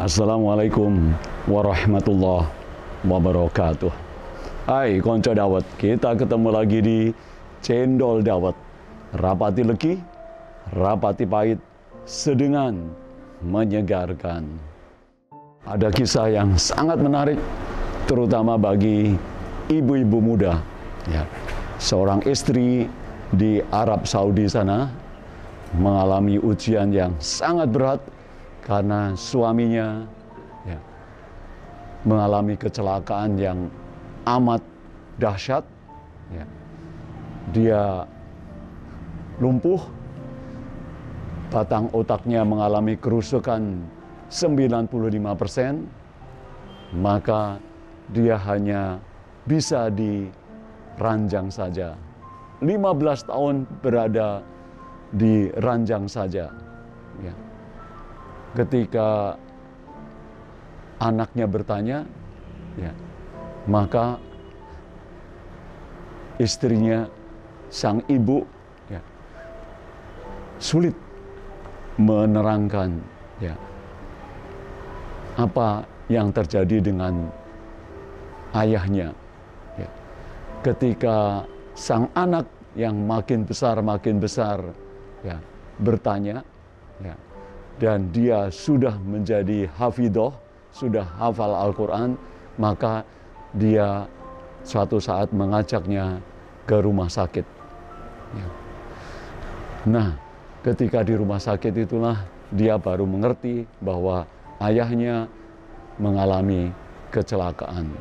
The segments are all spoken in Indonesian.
Assalamualaikum warahmatullahi wabarakatuh. Hai konco dawet, kita ketemu lagi di Cendol Dawet. Rapati legi, rapati pahit, sedengan menyegarkan. Ada kisah yang sangat menarik, terutama bagi ibu-ibu muda. Ya, seorang istri di Arab Saudi sana mengalami ujian yang sangat berat karena suaminya mengalami kecelakaan yang amat dahsyat. Ya. Dia lumpuh, batang otaknya mengalami kerusakan 95%, maka dia hanya bisa diranjang saja. 15 tahun berada di ranjang saja. Ya. Ketika anaknya bertanya, ya, maka istrinya, sang ibu, ya, sulit menerangkan, ya, apa yang terjadi dengan ayahnya. Ya. Ketika sang anak yang makin besar, ya, bertanya, ya, dan dia sudah menjadi hafidhoh, sudah hafal Al-Quran, maka dia suatu saat mengajaknya ke rumah sakit. Ya. Nah, ketika di rumah sakit itulah dia baru mengerti bahwa ayahnya mengalami kecelakaan.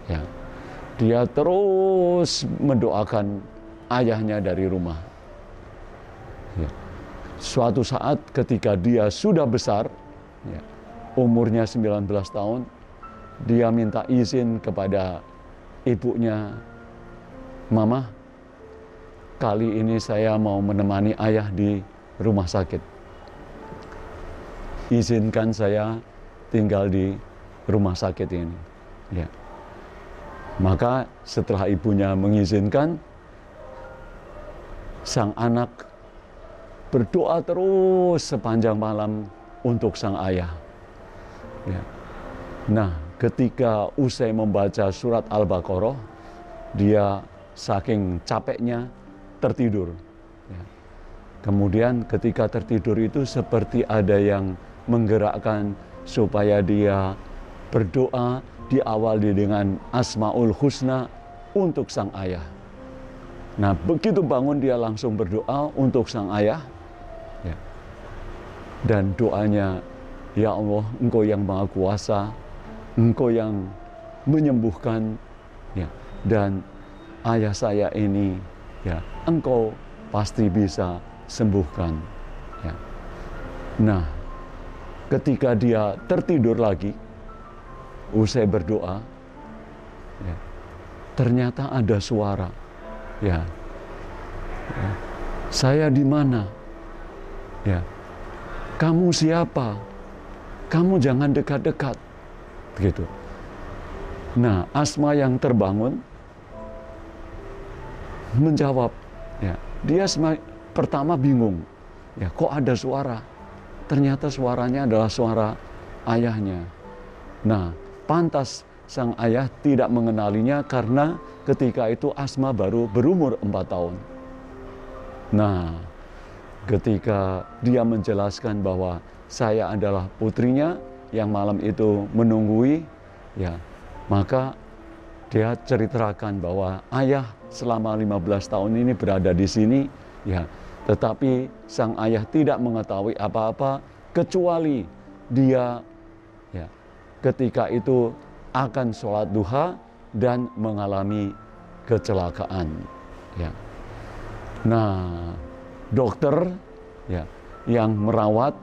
Ya. Dia terus mendoakan ayahnya dari rumah. Ya. Suatu saat ketika dia sudah besar, ya, umurnya 19 tahun, dia minta izin kepada ibunya, "Mama, kali ini saya mau menemani ayah di rumah sakit. Izinkan saya tinggal di rumah sakit ini." Ya. Maka setelah ibunya mengizinkan, sang anak berdoa terus sepanjang malam untuk sang ayah. Ya. Nah, ketika usai membaca surat Al-Baqarah, dia saking capeknya tertidur. Ya. Kemudian ketika tertidur itu seperti ada yang menggerakkan supaya dia berdoa, diawali dengan Asmaul Husna untuk sang ayah. Nah, begitu bangun dia langsung berdoa untuk sang ayah. Ya. Dan doanya, "Ya Allah, Engkau yang Maha Kuasa, Engkau yang menyembuhkan, ya, dan ayah saya ini, ya, Engkau pasti bisa sembuhkan." Ya. Nah, ketika dia tertidur lagi, usai berdoa, ya, ternyata ada suara, ya, ya, "Saya di mana? Ya, kamu siapa? Kamu jangan dekat-dekat." Gitu. Nah, Asma yang terbangun menjawab, ya, dia pertama bingung, ya, kok ada suara? Ternyata suaranya adalah suara ayahnya. Nah, pantas sang ayah tidak mengenalinya karena ketika itu Asma baru berumur 4 tahun. Nah, ketika dia menjelaskan bahwa saya adalah putrinya yang malam itu menunggui, ya, maka dia ceritakan bahwa ayah selama 15 tahun ini berada di sini, ya, tetapi sang ayah tidak mengetahui apa-apa kecuali dia, ya, ketika itu akan sholat duha dan mengalami kecelakaan. Ya. Nah, dokter, ya, yang merawat,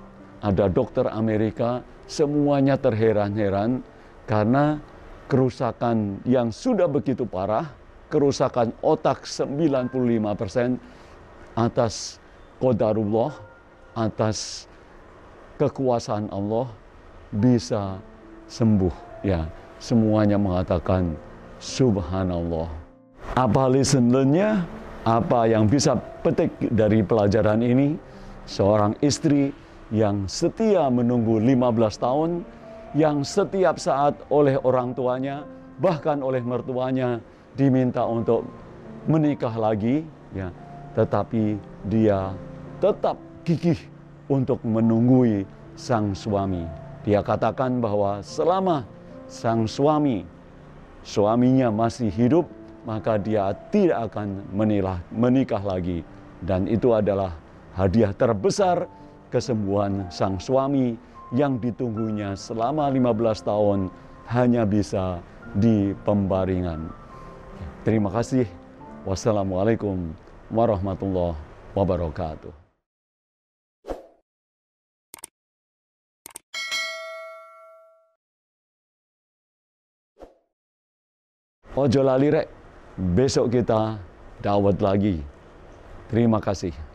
ada dokter Amerika, semuanya terheran-heran karena kerusakan yang sudah begitu parah, kerusakan otak 95% atas qadarullah, atas kekuasaan Allah bisa sembuh. Ya, semuanya mengatakan subhanallah. Apa lesson learn-nya? Apa yang bisa petik dari pelajaran ini? Seorang istri yang setia menunggu 15 tahun, yang setiap saat oleh orang tuanya, bahkan oleh mertuanya diminta untuk menikah lagi, ya, tetapi dia tetap gigih untuk menunggui sang suami. Dia katakan bahwa selama sang suaminya masih hidup, maka dia tidak akan menikah lagi. Dan itu adalah hadiah terbesar kesembuhan sang suami yang ditunggunya selama 15 tahun hanya bisa di pembaringan. Terima kasih. Wassalamualaikum warahmatullahi wabarakatuh. Ojo lali rek, besok kita dawet lagi. Terima kasih.